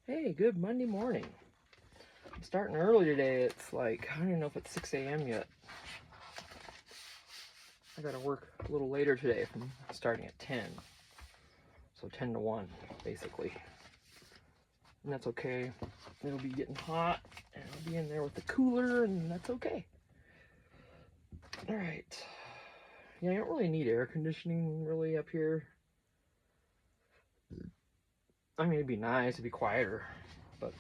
Hey, good Monday morning. I'm starting early today. It's like, I don't even know if it's 6 a.m. yet. I gotta work a little later today from starting at 10. So 10 to 1, basically. And that's okay. It'll be getting hot, and I'll be in there with the cooler, and that's okay. Alright. Yeah, I don't really need air conditioning really up here. I mean, it'd be nice, it'd be quieter, but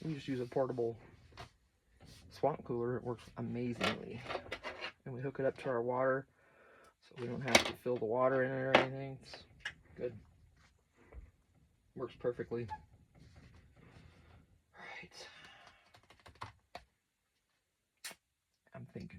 we just use a portable swamp cooler. It works amazingly. And we hook it up to our water, so we don't have to fill the water in it or anything. It's good. Works perfectly. Right. I'm just thinking.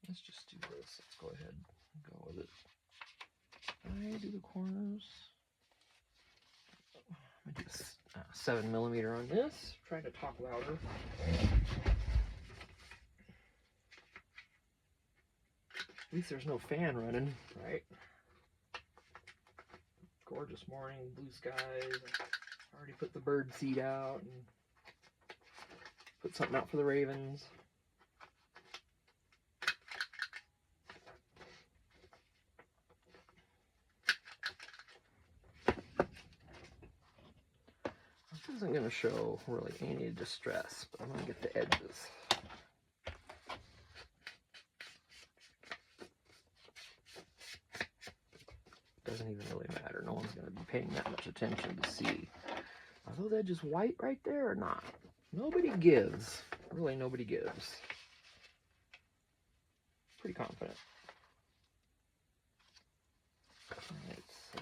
Let's just do this. Let's go ahead and go with it. I do the corners. I'm gonna do a 7mm on this. Trying to talk louder. At least there's no fan running, right? Gorgeous morning, blue skies. I already put the bird seed out and put something out for the ravens. This isn't going to show really any distress, but I'm going to get the edges. Doesn't even really matter. No one's going to be paying that much attention to see. Are those edges white right there or not? Nobody gives. Really, nobody gives. Pretty confident. Alright, so...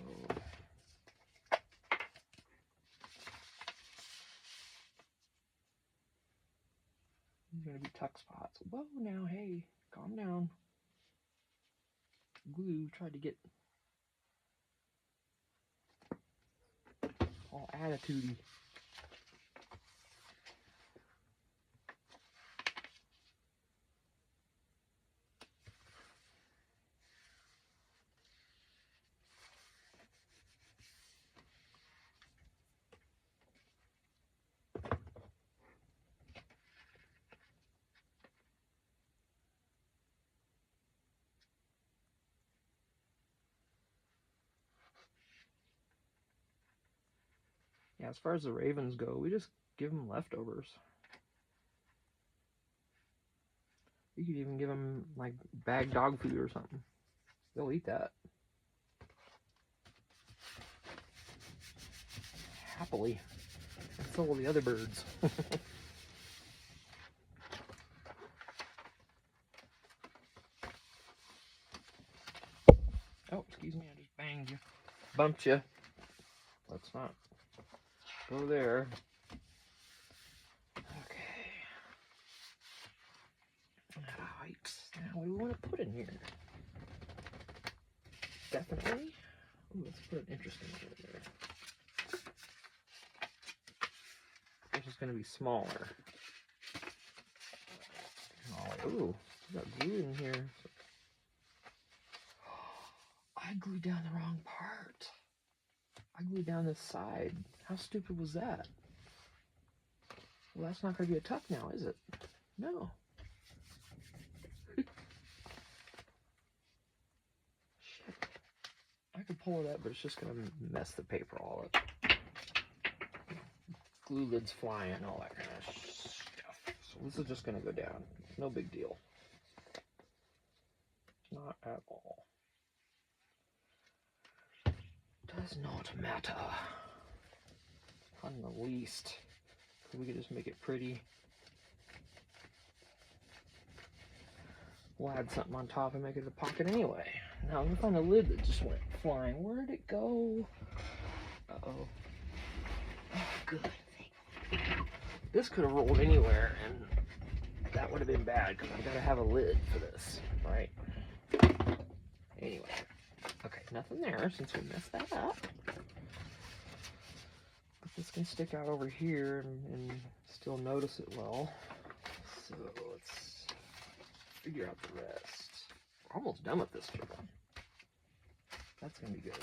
these are going to be tuck spots. Whoa, now, hey, calm down. Glue tried to get all attitude-y. Yeah, as far as the ravens go, we just give them leftovers. You could even give them like bagged dog food or something. They'll eat that. Happily. And so will the other birds. Oh, excuse me, I just banged you. Bumped you. Let's not go there. Okay. Alright. Now what do we want to put in here? Definitely. Ooh, let's put an interesting one in there. This is going to be smaller. Ooh, we got glue in here. I glued down the wrong part. I glued down this side. How stupid was that? Well, that's not going to be a tuck now, is it? No. Shit. I could pull it up, but it's just going to mess the paper all up. Glue lids flying, all that kind of stuff. So this is just going to go down. No big deal. Not at all. Does not matter. On the least. We could just make it pretty. We'll add something on top and make it a pocket anyway. Now I'm gonna find the lid that just went flying. Where did it go? Uh-oh. Oh, good. This could have rolled anywhere, and that would have been bad because I've got to have a lid for this, right? Anyway, nothing there since we messed that up. But this can stick out over here and still notice it well. So let's figure out the rest. We're almost done with this job. That's gonna be good.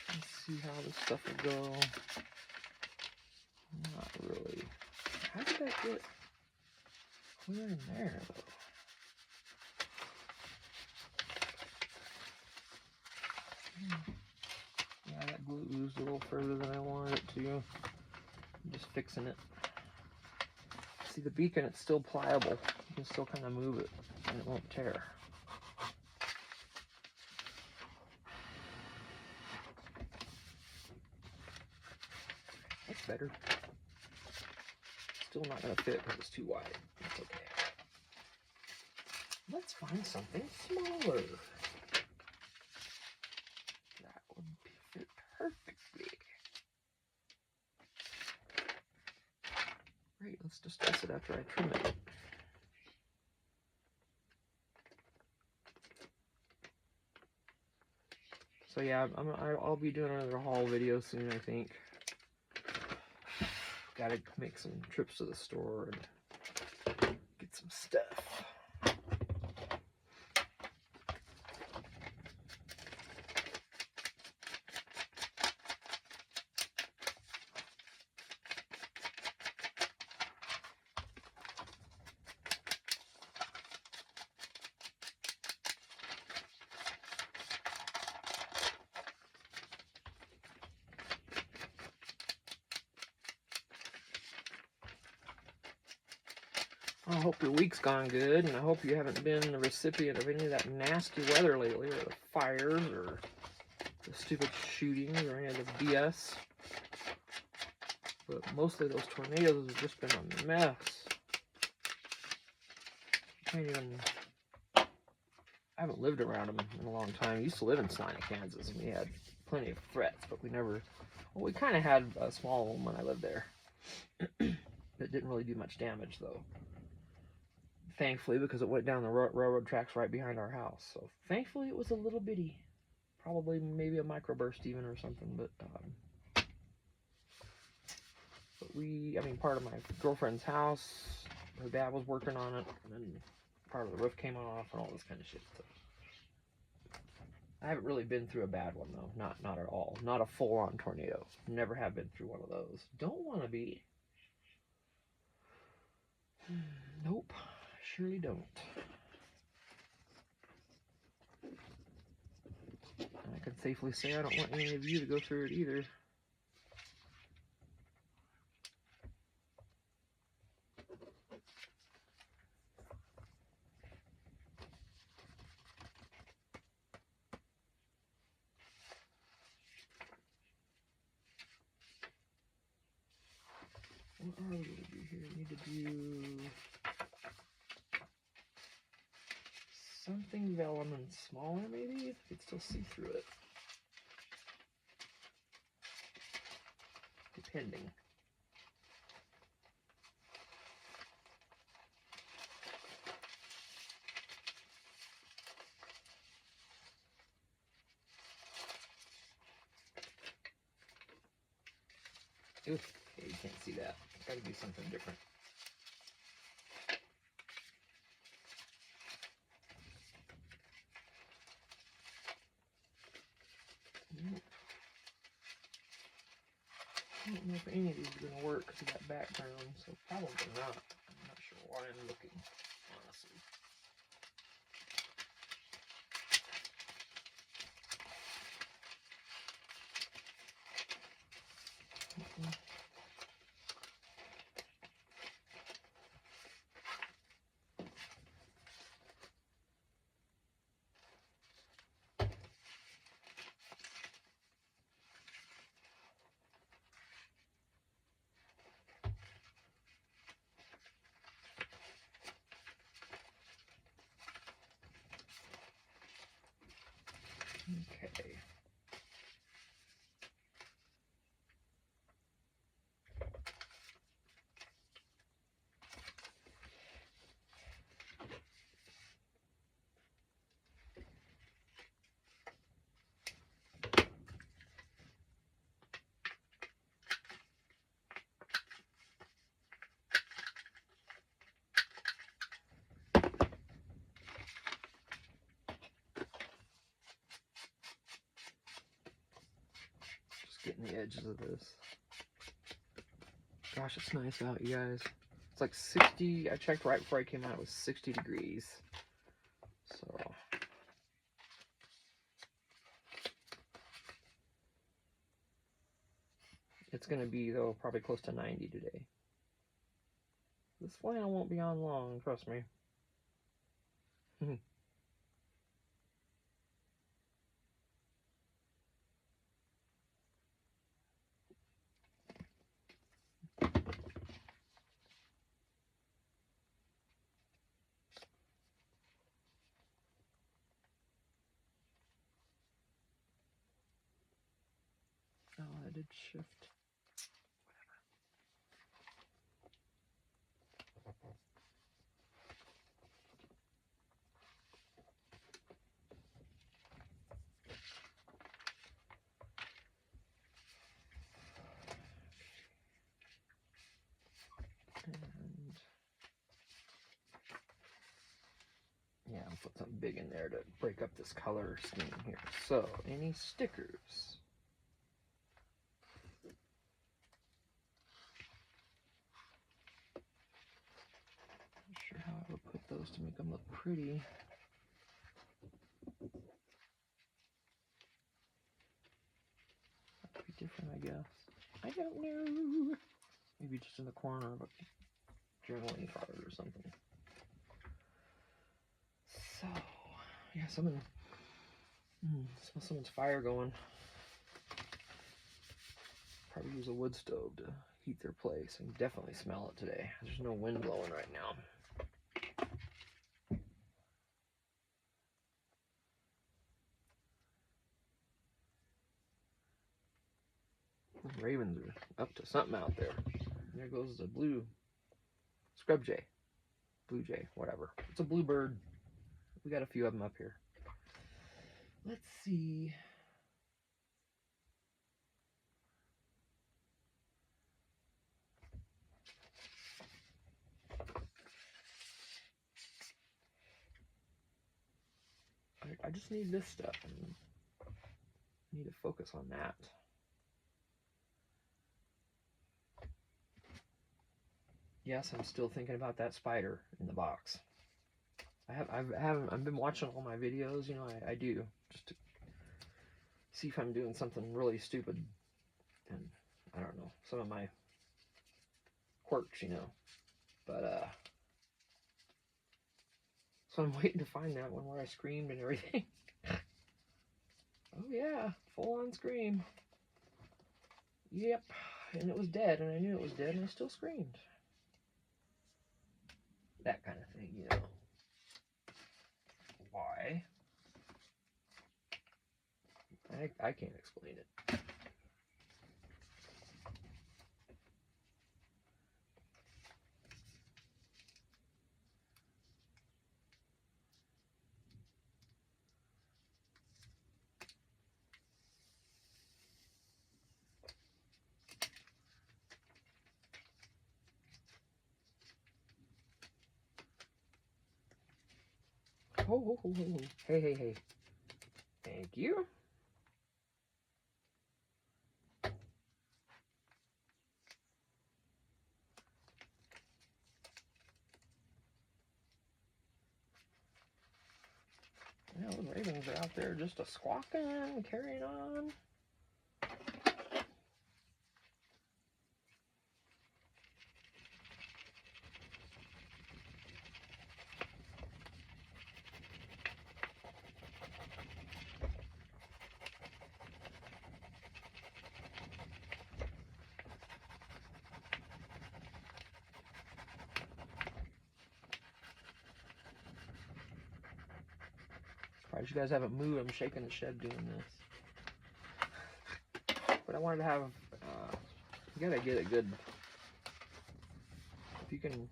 Let's see how this stuff will go. Not really. How did that get clear in there though? Yeah, that glue oozed a little further than I wanted it to. I'm just fixing it. See, the beacon, it's still pliable. You can still kind of move it and it won't tear. That's better. Still not going to fit because it's too wide. That's okay. Let's find something smaller. That would fit perfectly. Great, let's discuss it after I trim it. So yeah, I'll be doing another haul video soon, I think. Gotta make some trips to the store and get some stuff. I hope your week's gone good, and I hope you haven't been the recipient of any of that nasty weather lately, or the fires, or the stupid shootings, or any of the BS. But mostly those tornadoes have just been a mess. I haven't lived around them in a long time. I used to live in Salina, Kansas, and we had plenty of threats, but we never, well, we kind of had a small one when I lived there. It didn't really do much damage, though. Thankfully, because it went down the railroad tracks right behind our house. So thankfully, it was a little bitty, probably maybe a microburst even or something. But part of my girlfriend's house, her dad was working on it, and then part of the roof came off and all this kind of shit. So I haven't really been through a bad one though, not at all, not a full-on tornado. Never have been through one of those. Don't want to be. Nope. Surely don't. And I can safely say I don't want any of you to go through it either. What are we going to do here? We need to do something vellum and smaller, maybe? If you could still see through it. Depending. Oof, okay, you can't see that. Gotta do something different. Nope. I don't know if any of these are going to work because of that background, so probably not. I'm not sure why I'm looking, honestly. edges of this. Gosh, it's nice out, you guys. It's like 60, I checked right before I came out, it was 60 degrees. So, it's going to be, though, probably close to 90 today. This flannel won't be on long, trust me. Oh, I did shift. And yeah, I'll put something big in there to break up this color scheme here. So, any stickers? Not sure how I would put those to make them look pretty. That could be different, I guess. I don't know. Maybe just in the corner of a journaling card or something. So, yeah, smell someone's fire going. Probably use a wood stove to heat their place. I can definitely smell it today. There's no wind blowing right now. The ravens are up to something out there. And there goes the blue scrub jay. Blue jay, whatever. It's a bluebird. We got a few of them up here. Let's see. I just need this stuff. And I need to focus on that. Yes, I'm still thinking about that spider in the box. I've been watching all my videos, you know, I do, just to see if I'm doing something really stupid, and I don't know, some of my quirks, you know, but, so I'm waiting to find that one where I screamed and everything. Oh yeah, full on scream. Yep, and it was dead, and I knew it was dead, and I still screamed. That kind of thing, you know. Why? I can't explain it. Oh, hey. Thank you. Yeah, the ravens are out there just a-squawking, carrying on. Surprised you guys haven't moved. I'm shaking the shed doing this. But I wanted to have, you gotta get a good, if you can,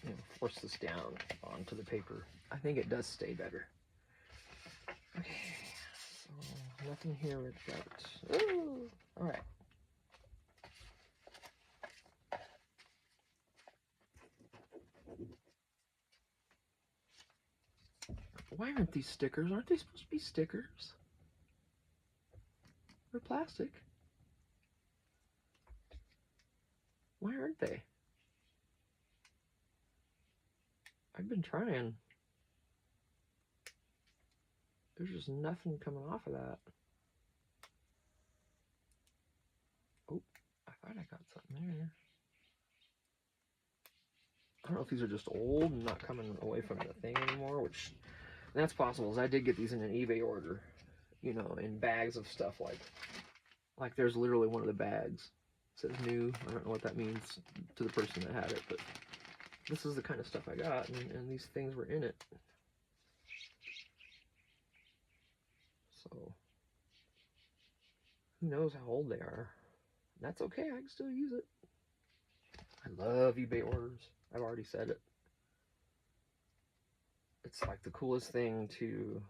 you know, force this down onto the paper, I think it does stay better. Okay, so nothing here without, ooh, all right. Why aren't these stickers? Aren't they supposed to be stickers? They're plastic. Why aren't they? I've been trying. There's just nothing coming off of that. Oh, I thought I got something there. I don't know if these are just old and not coming away from the thing anymore, which that's possible. As I did get these in an eBay order, you know, in bags of stuff like there's literally one of the bags. It says new. I don't know what that means to the person that had it, but this is the kind of stuff I got, and these things were in it. So who knows how old they are? That's okay. I can still use it. I love eBay orders. I've already said it. It's like the coolest thing to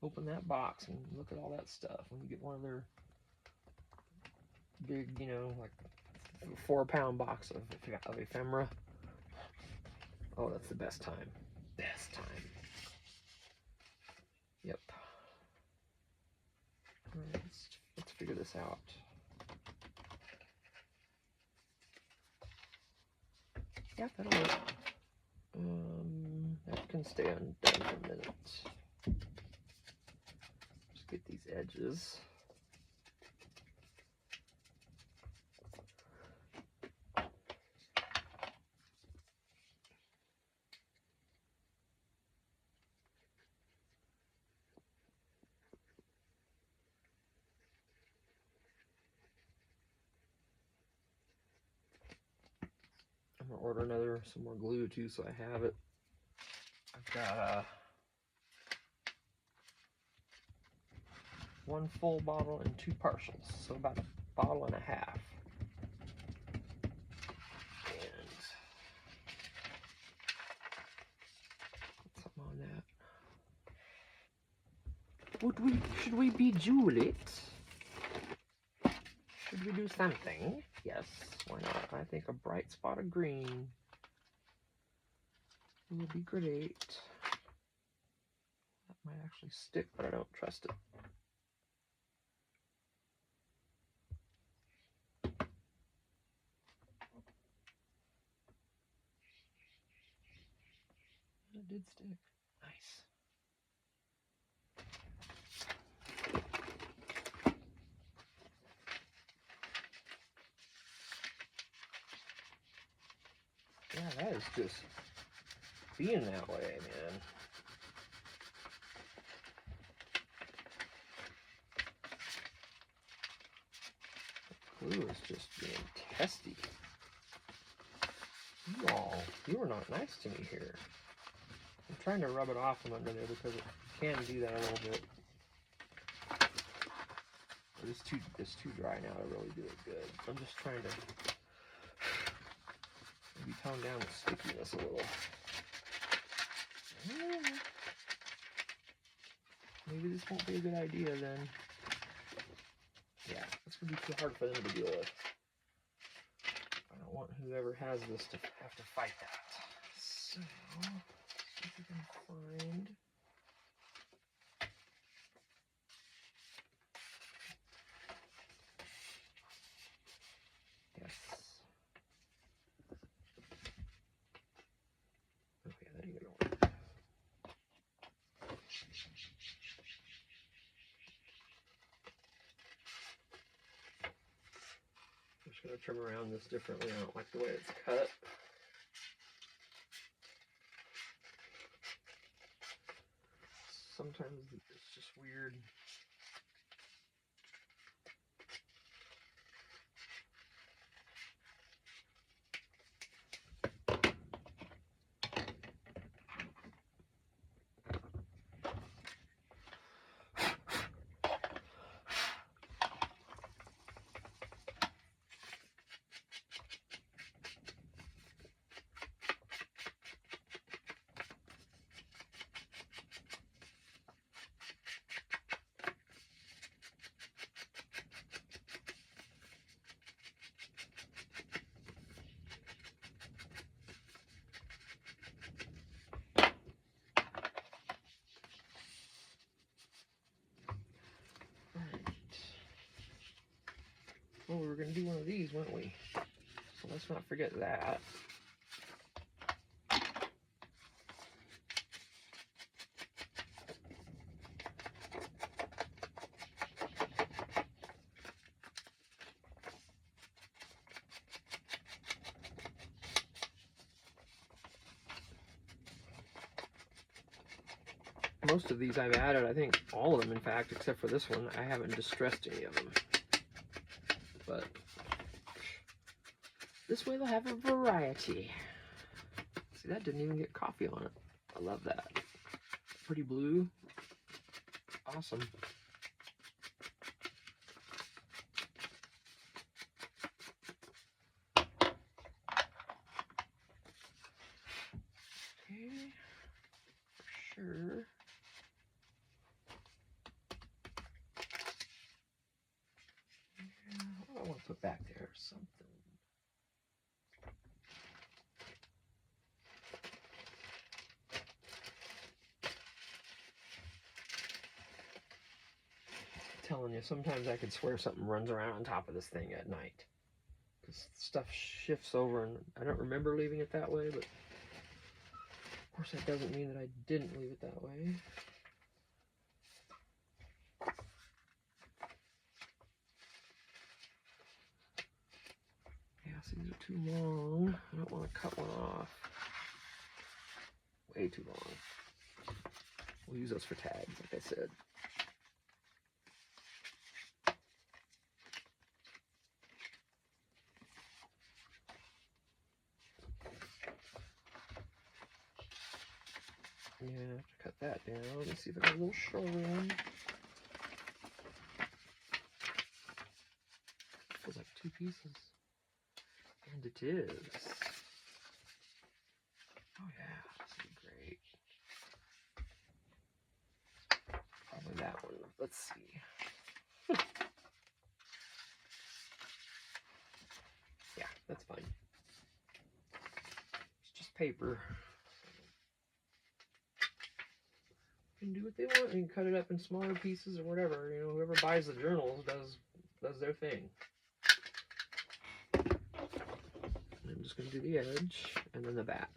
open that box and look at all that stuff when you get one of their big, you know, like 4-pound box of ephemera. Oh, that's the best time. Best time. Yep. All right, let's figure this out. Yeah, that'll work. That can stay undone for a minute. Just get these edges. I'm gonna order some more glue too, so I have it. I've got one full bottle and 2 partials, so about a bottle and a half. And put something on that. Should we bejewel it? Should we do something? Yes, why not? I think a bright spot of green will be great. That might actually stick, but I don't trust it. It did stick. Nice. Yeah, that is just being that way, man. Glue is just being testy. You are not nice to me here. I'm trying to rub it off from under there because it can do that a little bit. It's too dry now to really do it good. I'm just trying to maybe tone down the stickiness a little. Maybe this won't be a good idea then. Yeah, it's going to be too hard for them to deal with. I don't want whoever has this to have to fight that. So, see if we can find... Yes. Oh yeah, that ain't gonna work. I'm just going to trim around this differently. I don't like the way it's cut. Sometimes it's just weird. going to do one of these, weren't we? So let's not forget that. Most of these I've added, I think all of them, in fact, except for this one, I haven't distressed any of them. But this way they'll have a variety. See, that didn't even get coffee on it. I love that. Pretty blue. Awesome. Okay, for sure. What do I want to put back there? Something. I'm telling you, sometimes I could swear something runs around on top of this thing at night. Because stuff shifts over and I don't remember leaving it that way, but of course that doesn't mean that I didn't leave it that way. These are too long. I don't want to cut one off. Way too long. We'll use those for tags, like I said. Yeah, I have to cut that down. Let me see if I got a little shorter one. Feels like two pieces. And it is. Oh yeah, this would be great. Probably that one. Let's see. Yeah, that's fine. It's just paper. You can do what they want. You can cut it up in smaller pieces or whatever. You know, whoever buys the journals does their thing. I'm just going to do the edge and then the back.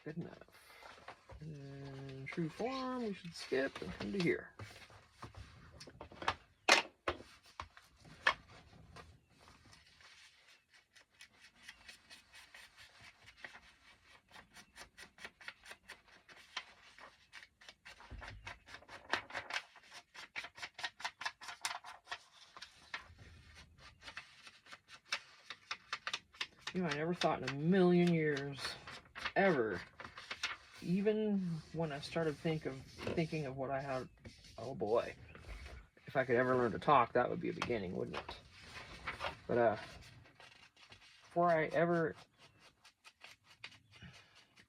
Good enough. And true form, we should skip and come to here. You know, I never thought in a million years, ever, even when I started thinking of what I had, oh boy, if I could ever learn to talk, that would be a beginning, wouldn't it? But before I ever,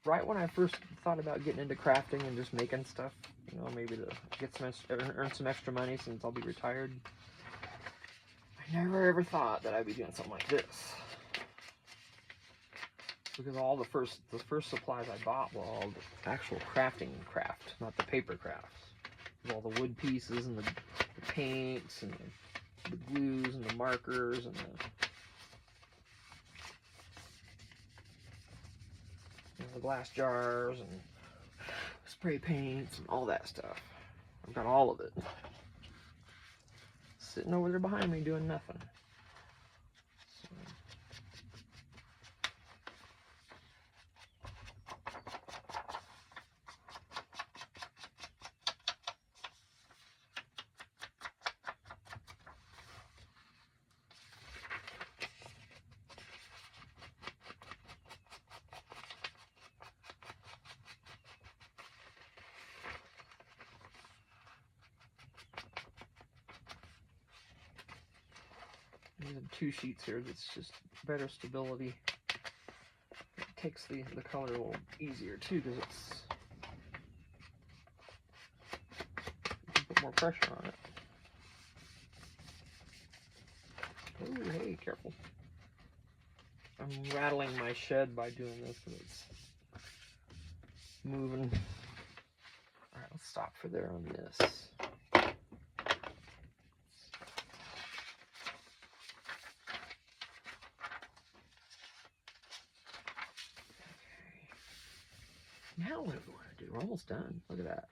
right when I first thought about getting into crafting and just making stuff, you know, maybe to get some earn some extra money since I'll be retired, I never ever thought that I'd be doing something like this. Because all the first supplies I bought were all the actual crafting craft, not the paper crafts. With all the wood pieces and the paints and the glues and the markers and the glass jars and spray paints and all that stuff. I've got all of it sitting over there behind me doing nothing. using 2 sheets here. That's just better stability. It takes the color a little easier too, because it's, you can put more pressure on it. Oh, hey, careful. I'm rattling my shed by doing this because it's moving. Alright, let's stop for there on this. Now what do we want to do? We're almost done. Look at that.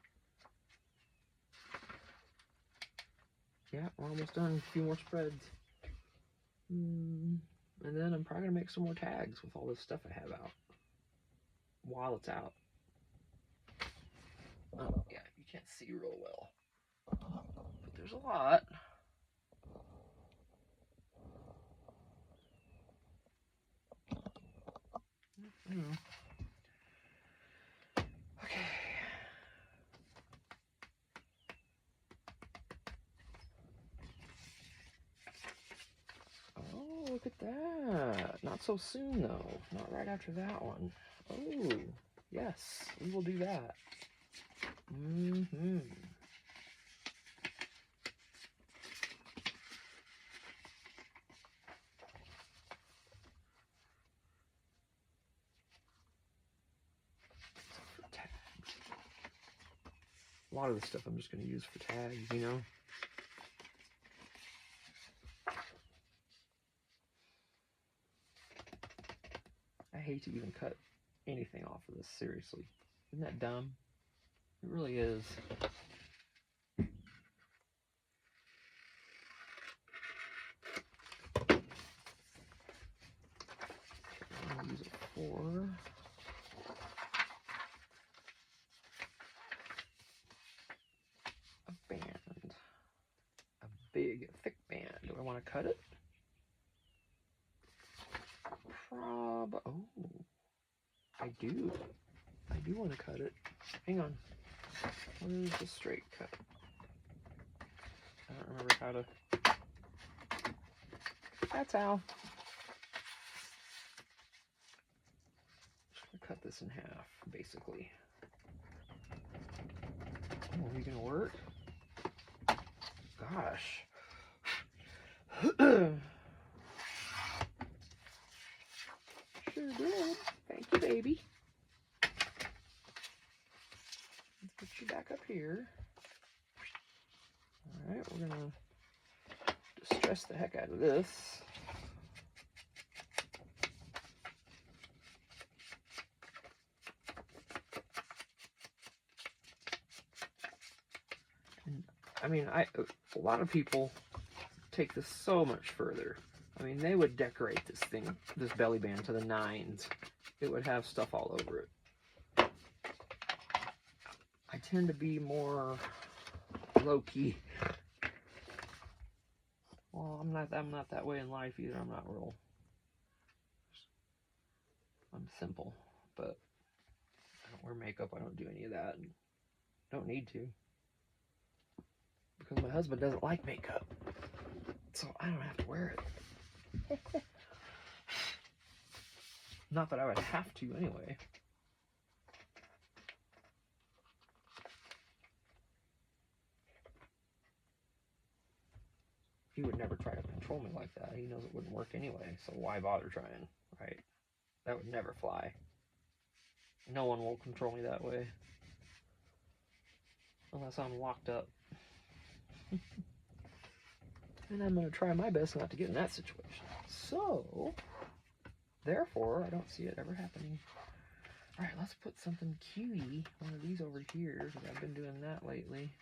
Yeah, we're almost done. A few more spreads. And then I'm probably going to make some more tags with all this stuff I have out. While it's out. Oh, yeah, you can't see real well. But there's a lot. Okay. Oh, look at that. Not so soon, though. Not right after that one. Oh, yes, we will do that. A lot of the stuff I'm just going to use for tags, you know? I hate to even cut anything off of this, seriously. Isn't that dumb? It really is. I'm going to use it for... a band. A big, thick band. Do I want to cut it? Oh, I do. I do want to cut it. Hang on. Where's the straight cut? I don't remember how to... That's how. Just gonna cut this in half, basically. Oh, are you gonna work? Gosh. Sure did. Thank you, baby. Let's put you back up here. Alright, we're gonna distress the heck out of this. And, I mean, a lot of people take this so much further. I mean, they would decorate this thing, this belly band, to the nines. It would have stuff all over it. I tend to be more low-key. Well, I'm not that way in life either. I'm not real. I'm simple, but I don't wear makeup. I don't do any of that. Don't need to. Because my husband doesn't like makeup. So I don't have to wear it. Not that I would have to anyway. He would never try to control me like that. He knows it wouldn't work anyway, so why bother trying, right? That would never fly. No one will control me that way. Unless I'm locked up. And I'm going to try my best not to get in that situation. So, therefore, I don't see it ever happening. Alright, let's put something cutie, one of these over here, because I've been doing that lately.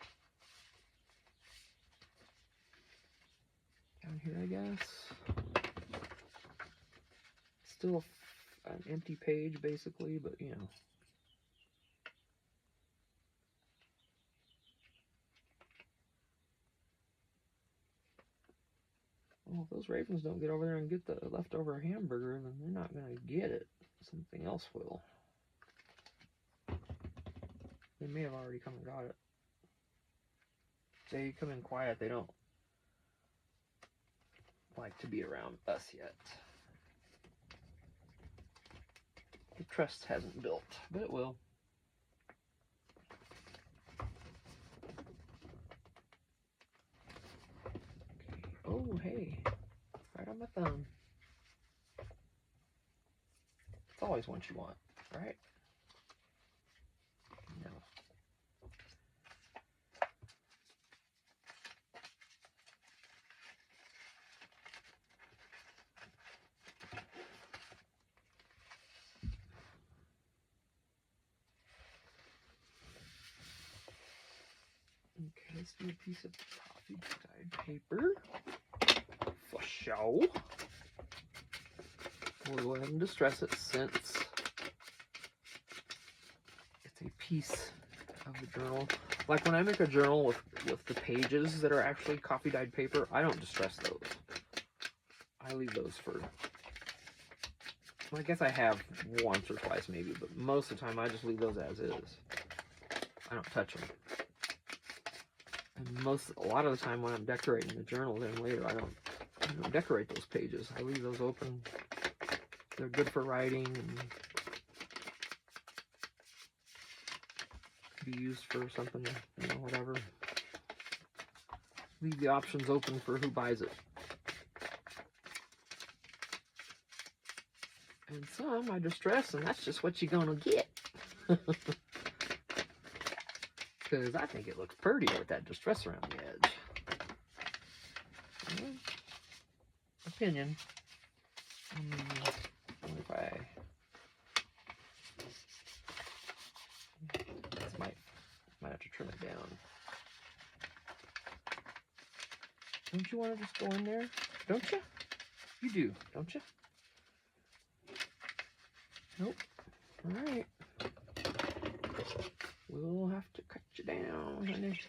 Down here, I guess. Still an empty page, basically, but, you know. Well, if those ravens don't get over there and get the leftover hamburger, then they're not going to get it. Something else will. They may have already come and got it. They come in quiet. They don't like to be around us yet. The trust hasn't built, but it will. Okay. Oh, hey, right on my thumb. It's always what you want, right? No. Okay, let's do a piece of coffee dyed paper. For show. We'll go ahead and distress it since it's a piece of the journal. Like when I make a journal with the pages that are actually coffee dyed paper, I don't distress those. I leave those for, well, I guess I have once or twice maybe, but most of the time I just leave those as is. I don't touch them. And a lot of the time when I'm decorating the journal, then later I don't decorate those pages. I leave those open. They're good for writing and be used for something, you know, whatever. Leave the options open for who buys it. And some I distress, and that's just what you're gonna get. Because I think it looks pretty with that distress around the edge. Well, opinion. What if I... This might have to trim it down. Don't you want to just go in there? Don't you? You do, don't you? Nope. Alright. We'll have to cut you down, honey.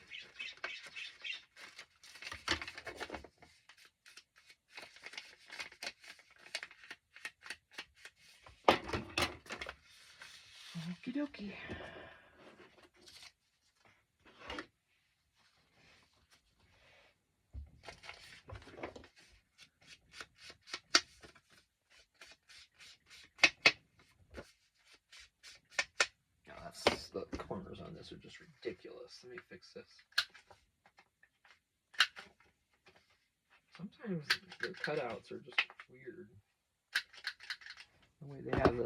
Okie dokie. The corners on this are just ridiculous. Let me fix this. Sometimes the cutouts are just weird. The way they have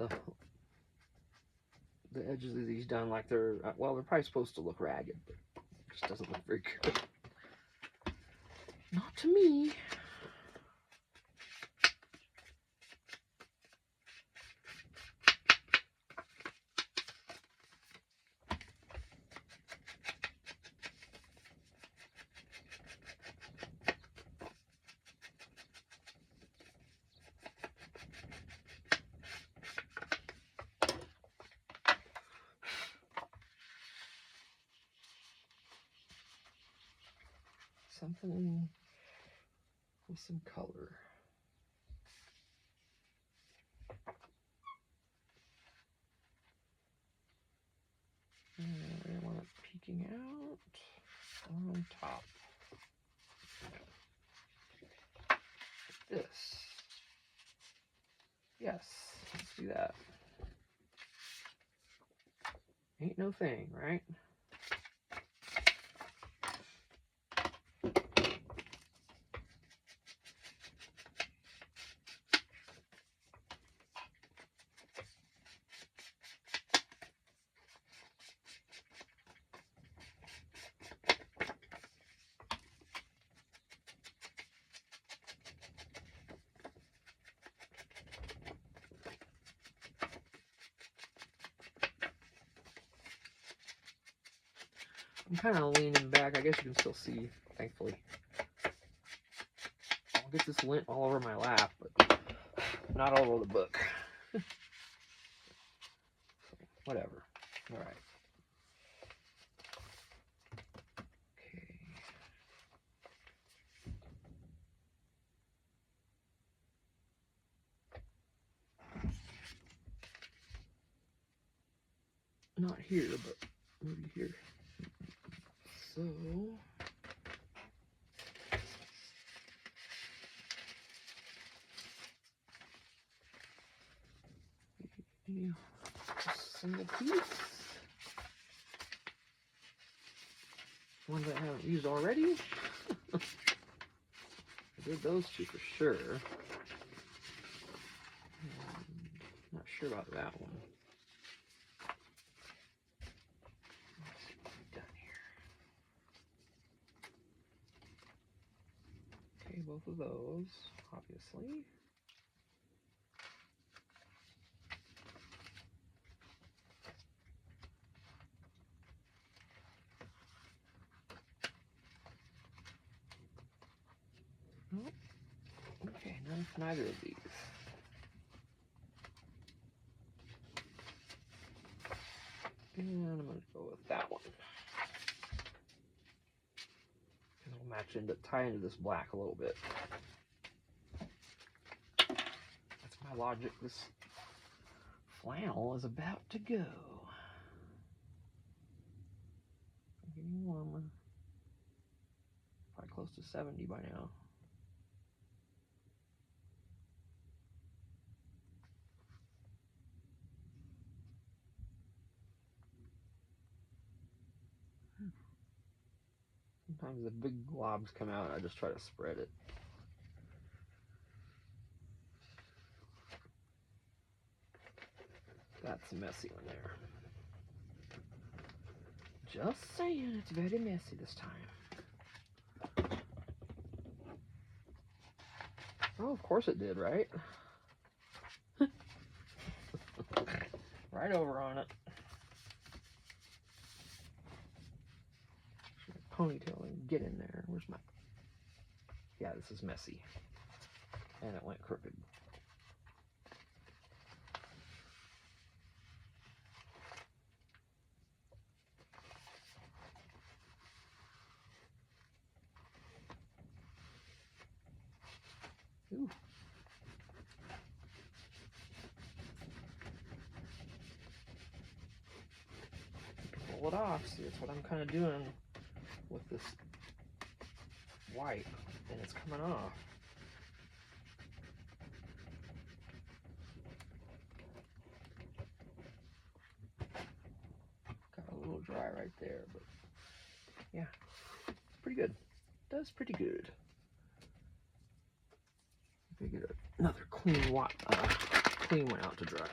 the edges of these done, like they're, well, they're probably supposed to look ragged, but it just doesn't look very good. Not to me. Something with some color. And I want it peeking out on top. This. Yes, let's do that. Ain't no thing, right? I'm kind of leaning back. I guess you can still see, thankfully. I'll get this lint all over my lap, but not all over the book. So, whatever. All right. Okay. Not here, but maybe here. So, Maybe a single piece. Ones I haven't used already. I did those two for sure. Not sure about that one. Let's see what we've done here. Okay, both of those, obviously. Nope. Okay, neither of these. And I'm going to go with that one. And it'll match into, tie into this black a little bit. That's my logic. This flannel is about to go. Getting warmer. Probably close to 70 by now. Sometimes the big globs come out and I just try to spread it. That's a messy one there. Just saying, it's very messy this time. Oh, of course it did, right? Right over on it. Ponytail and get in there. Where's my... Yeah, this is messy. And it went crooked. Ooh. Pull it off. See, that's what I'm kind of doing with this white, and it's coming off. Got a little dry right there, but yeah, it's pretty good. Does pretty good. Let me get another clean one out to dry.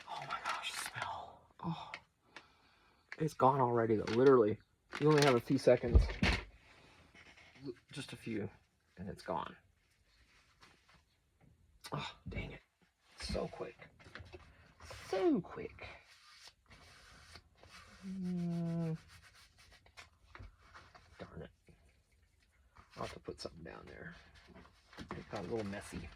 Oh my gosh, the smell. Oh, it's gone already though. Literally, you only have a few seconds, just a few, and it's gone. Oh, dang it. So quick. So quick. Darn it. I'll have to put something down there. It got a little messy.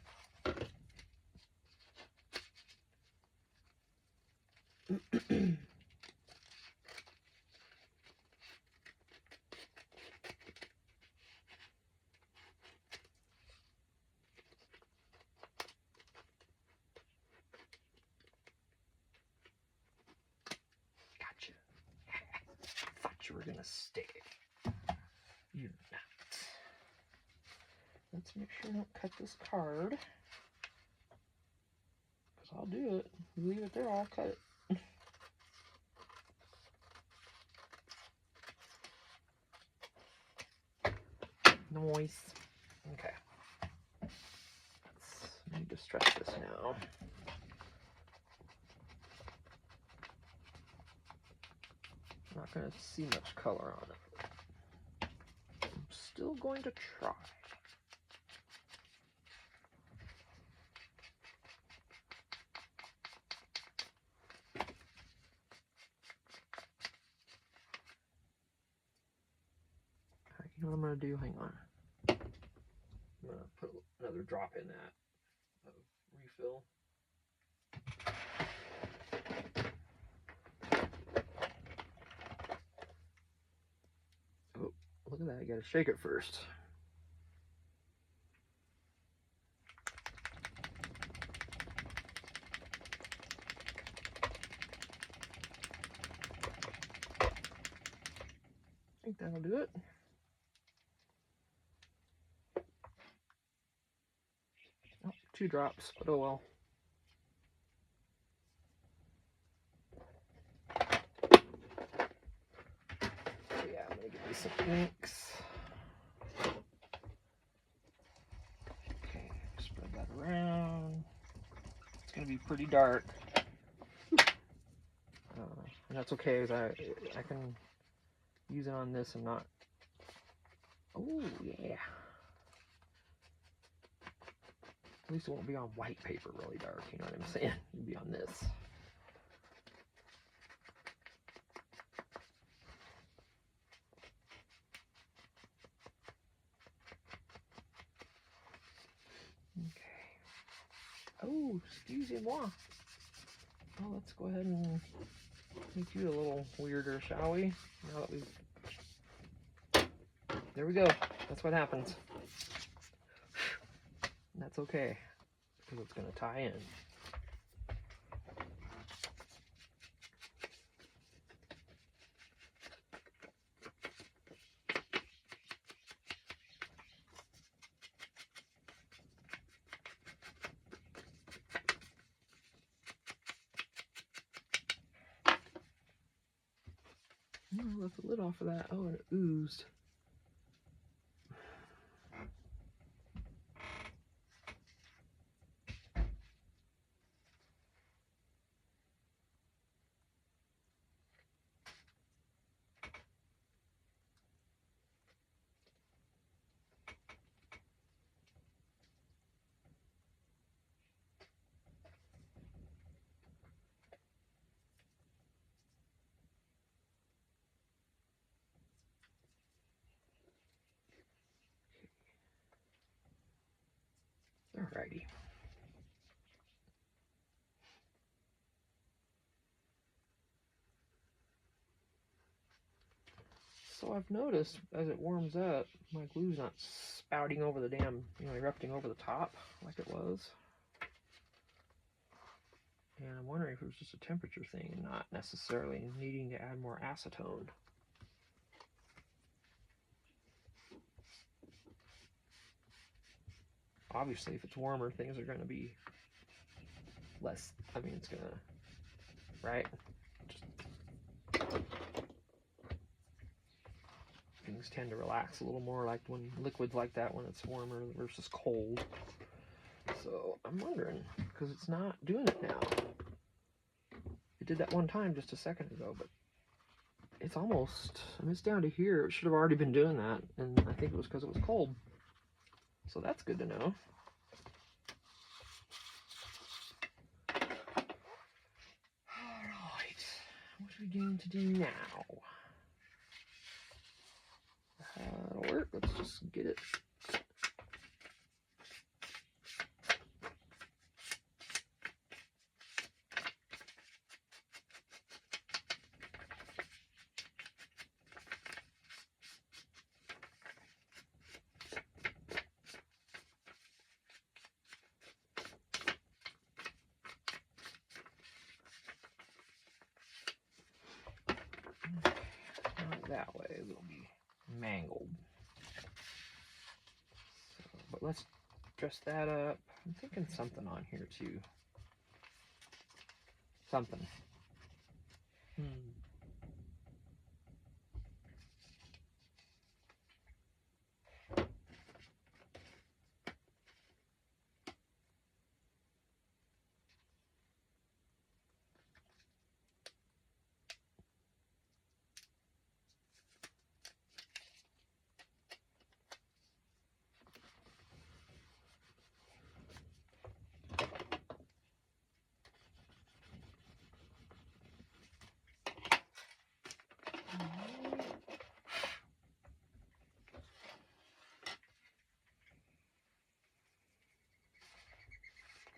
Gotcha. Thought you were gonna stay. You're not. Let's make sure I don't cut this card. Because I'll do it. You leave it there, I'll cut it. Nice. Okay. Let me just stretch this now. I'm not going to see much color on it. I'm still going to try. You know what I'm going to do? Hang on. I'm going to put another drop in that refill. Oh, look at that. I got to shake it first. I think that'll do it. Oh, 2 drops, but oh well. So yeah, I'm gonna get me some inks. Okay, spread that around. It's gonna be pretty dark, and that's okay, as I can use it on this and not. Oh yeah. At least it won't be on white paper really dark, you know what I'm saying? It'll be on this. Okay. Oh, excusez-moi. Well, let's go ahead and make you a little weirder, shall we? Now that we've... There we go. That's what happens. And that's okay, because it's going to tie in. Oh, I left the lid off of that. Oh, and it oozed. Alrighty. So I've noticed as it warms up, my glue's not spouting over the damn, erupting over the top like it was. And I'm wondering if it was just a temperature thing and not necessarily needing to add more acetone. Obviously, if it's warmer, things are going to be less, it's going to, right? Things tend to relax a little more, like when liquids like that, when it's warmer versus cold. So I'm wondering, because it's not doing it now. It did that one time just a second ago, but it's almost, it's down to here. It should have already been doing that, and I think it was because it was cold. So that's good to know. Alright, what are we going to do now? That'll work. Let's just get it. Not that way, it'll be mangled. So, but let's dress that up. I'm thinking something on here too. Something.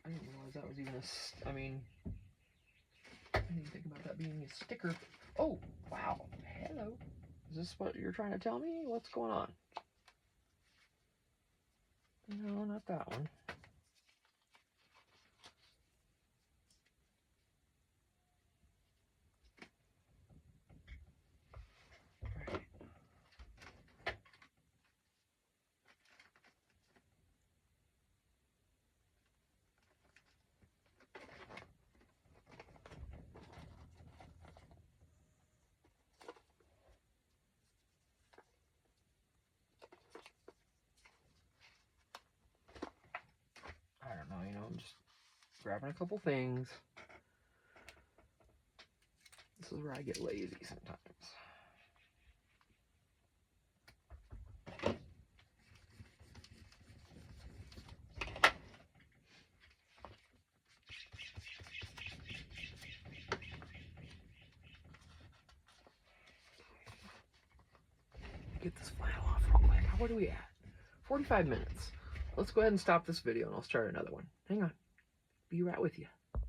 I didn't realize that was even a, I didn't even think about that being a sticker. Oh, wow. Hello. Is this what you're trying to tell me? What's going on? No, not that one. Right. grabbing a couple things. This is where I get lazy sometimes. Get this flannel off real quick. What are we at? 45 minutes. Let's go ahead and stop this video and I'll start another one. Hang on. Be right with you.